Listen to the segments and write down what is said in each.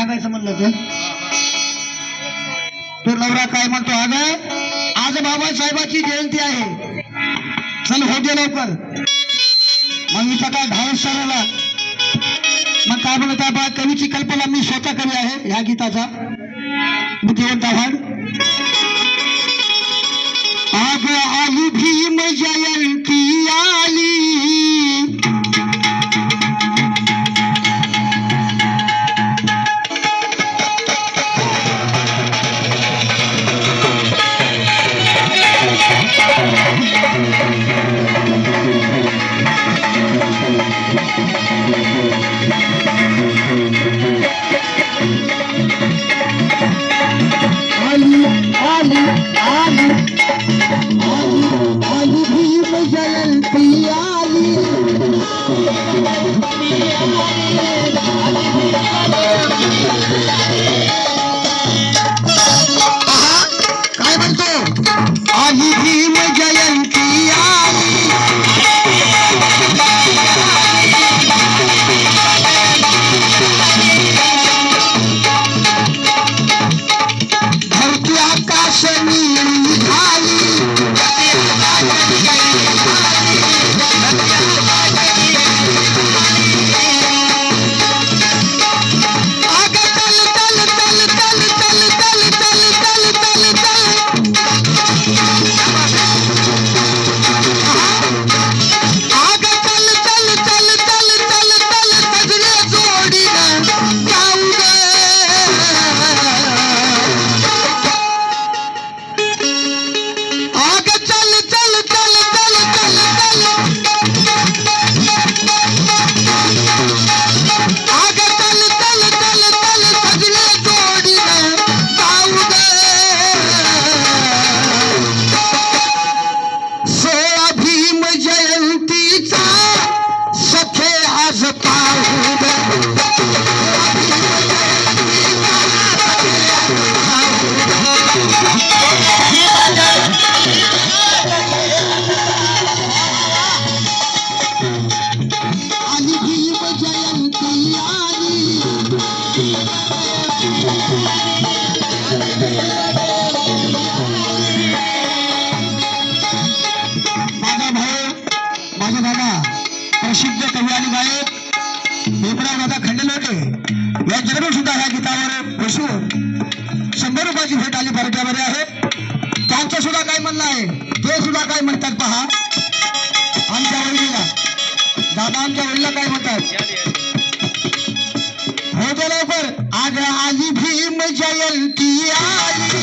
सांगायचं म्हणलं तो नवरा काय म्हणतो, आज बाबासाहेबाची जयंती आहे, चल हो दे लवकर. मग इथं काय धावत सरला. मग काय म्हणत आहे, कवीची कल्पना मी स्वतः कवी आहे ह्या गीताचा. बुद्धिवंत आव्हान. आग आली भीम जयंती आली, काय म्हणतो, आली भीम जयंती आली, धरती आकाश नीळी झाली, प्रसिद्ध कवी आणि गायक भीमराव दादा खंडेलोटे यांच्याकडून सुद्धा ह्या गीतावर बसून 100 रुपयाची भेट आली पार्ट्यामध्ये आहे. त्यांचं सुद्धा काय म्हणणं आहे ते सुद्धा काय म्हणतात पहा. आमच्या वडिला दादा आमच्या वडिला काय म्हणतात, हो दे लवकर. आग आली भीम जयंती आली,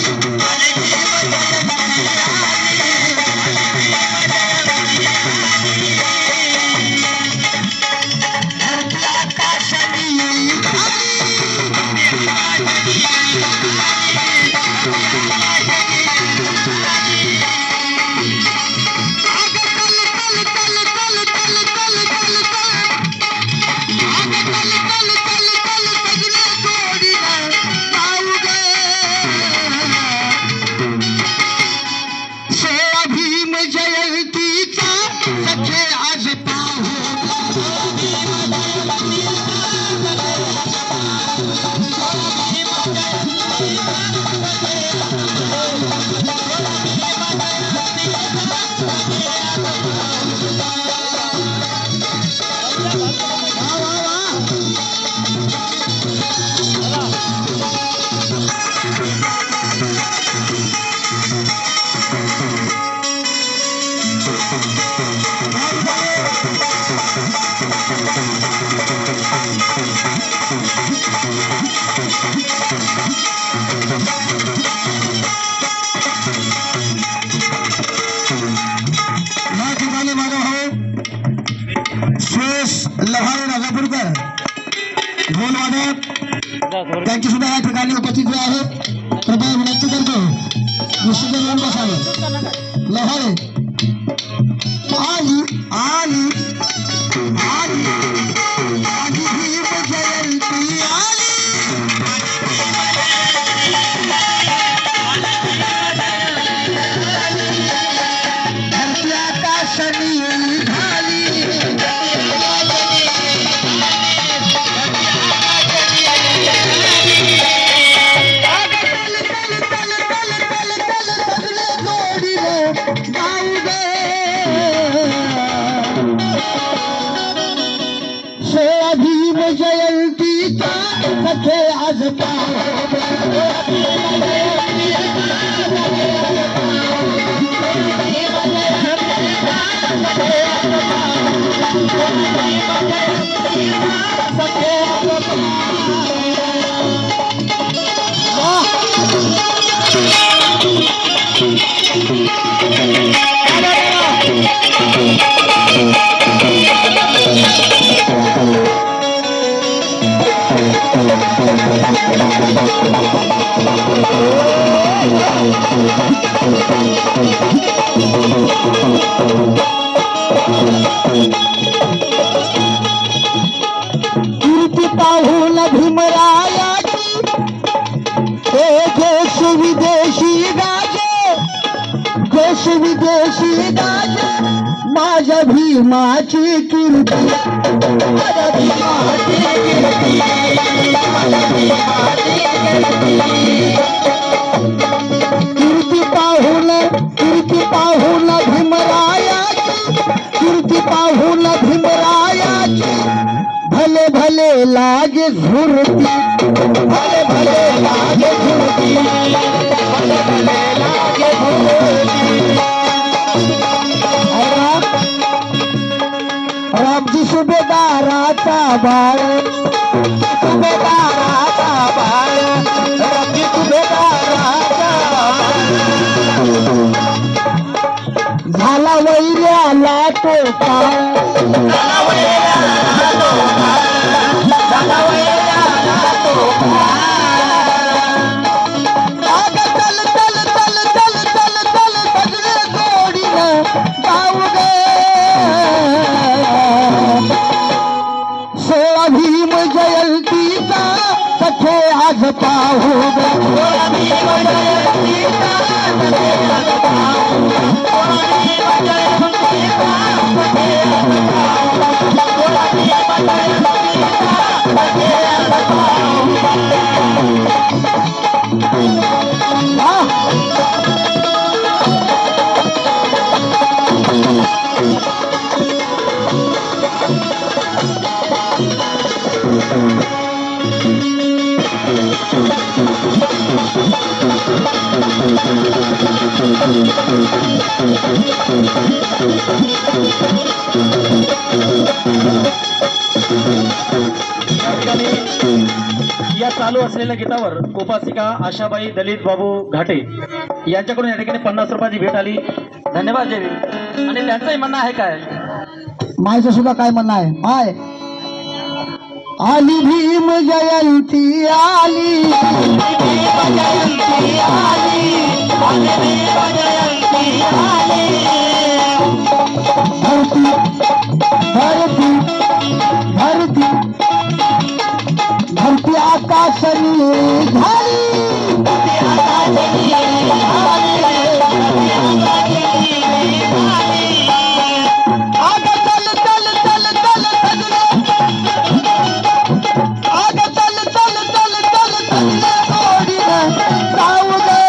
त्यांची सुद्धा या ठिकाणी उपस्थित आहेत. कृपया विनंती करतो निश्चित येऊन बसावं. लहान आली आली आली आली भीम जयंती आली, धरती आकाश नीळी झाली, Yeah. कीर्ती पाहून भीमरायाची देश विदेशी गाजे, देश विदेशी गाजे माझ्या भीमाची कीर्ती, माझ्या भीमाची कीर्ती, माझ्या भीमाची कीर्ती. कीर्ती पाहून भीमरायाची, कीर्ती पाहून भीमरायाची भले भले लागे झुरती, भले भले लागे झुरती, भले भले लागे झुरती. रामजी सुभेदाराचा बाळ, सुभेदाराचा बाळ, रामजी सुभेदाराचा झाला वैऱ्याला तो काळ, झाला वैऱ्याला तो काळ, झाला वैऱ्याला तो काळ. अगं चल चल चल चल चल चल सगळे जोडीनं जाऊ गे, सोळा भीम जयंतीचा सखे आज पाहू गे, सोळा भीम जयंतीचा सखे आज पाहू गे, सोळा भीम जयंतीचा सखे आज पाहू गे, सोळा भीम जयंतीचा सखे आज पाहू गे. या चालू असलेल्या गीतावर उपासिका आशाबाई दलित बाबू घाटे यांच्याकडून या ठिकाणी 50 रुपयाची भेट आली. धन्यवाद देवी. आणि त्यांचंही म्हणणं आहे काय, मायचं सुद्धा काय म्हणणं आहे. माय आली भीम जयंती आली, भीम जयंती आली, भीम जयंती आली. धरती धरती धरती धरती आकाशनी झाली, धरती आकाशनी झाली, धरती आकाशनी झाली. अगं चल चल चल चल सगळे, अगं चल चल चल चल सगळे जोडीनं जाऊ गे,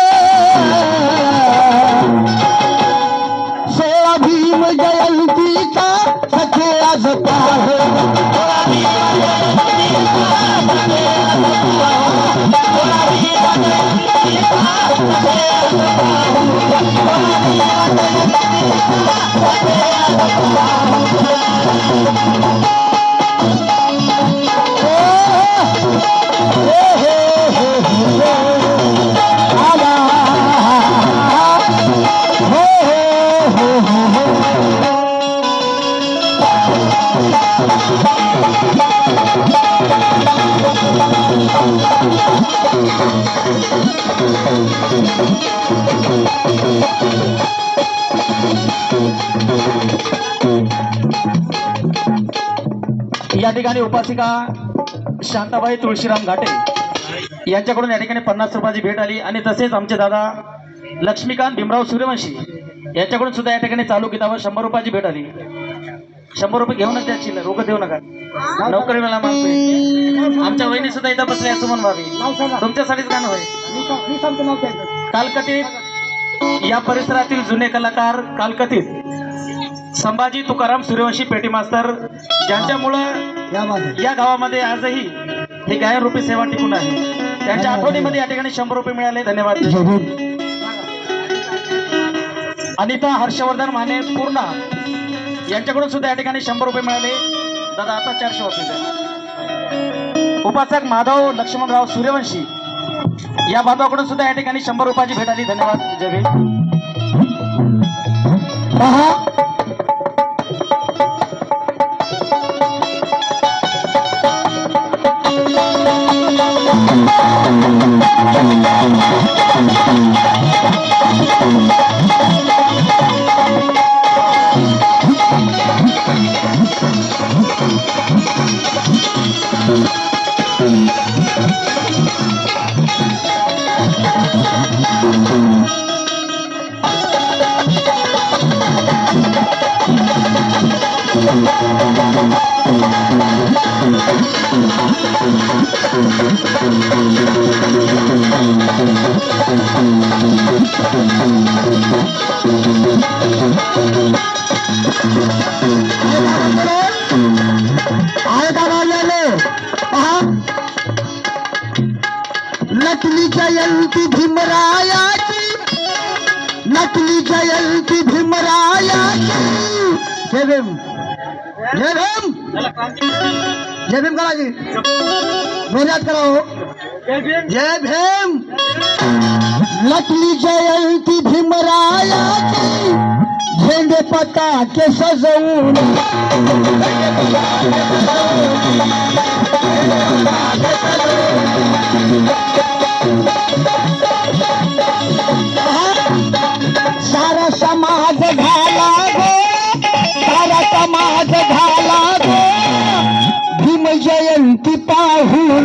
सोळा भीम जयंतीचा सखे आज पाहू गे, सोळा भीम जयंतीचा सखे आज पाहू गे, सोळा भीम जयंतीचा सखे आज पाहू गे, सोळा भीम जयंतीचा सखे आज पाहू गे. या ठिकाणी उपासिका शांताबाई तुळशीराम घाटे यांच्याकडून या ठिकाणी 50 रुपयाची भेट आली. आणि तसेच आमचे दादा लक्ष्मीकांत भीमराव सूर्यवंशी यांच्याकडून सुद्धा या ठिकाणी चालू गीतावर 100 रुपयाची भेट आली. 100 रुपये घेऊनच द्यायची, रोकत देऊ नका. नोकरी मला माणसं आमच्या वहिनी सुद्धा इथं बसल्या सुमन भाभी, तुमच्यासाठीच गाणं होय. कालकथित या परिसरातील जुने कलाकार कालकथित संभाजी तुकाराम सूर्यवंशी पेटी मास्तर, ज्यांच्यामुळं या गावामध्ये आजही ही गायन रूपी सेवा टिकून आहे. त्यांच्या आठवणीमध्ये या ठिकाणी 100 रुपये मिळाले. धन्यवाद. जय भीम. अनिता हर्षवर्धन माने पूर्णा यांच्याकडून सुद्धा या ठिकाणी 100 रुपये मिळाले. दादा आता 400 वापस. उपासक माधव लक्ष्मणराव सूर्यवंशी या बांधवाकडून सुद्धा या ठिकाणी 100 रुपयाची भेट आली. धन्यवाद. जय भीम. पहा आहे का राजाने? पहा नकली जयंती भीमरायाची, नकली जयंती भीमरायाची. जय भीम. जय भीम. जय भीम करा जी. मेहनत करा हो. जय भीम. नकली जयंती भीमरायाची, झेंडे पताके सजवून सारा समाज घाला गो, सारा समाज घाला गो भीम जयंती पाहून.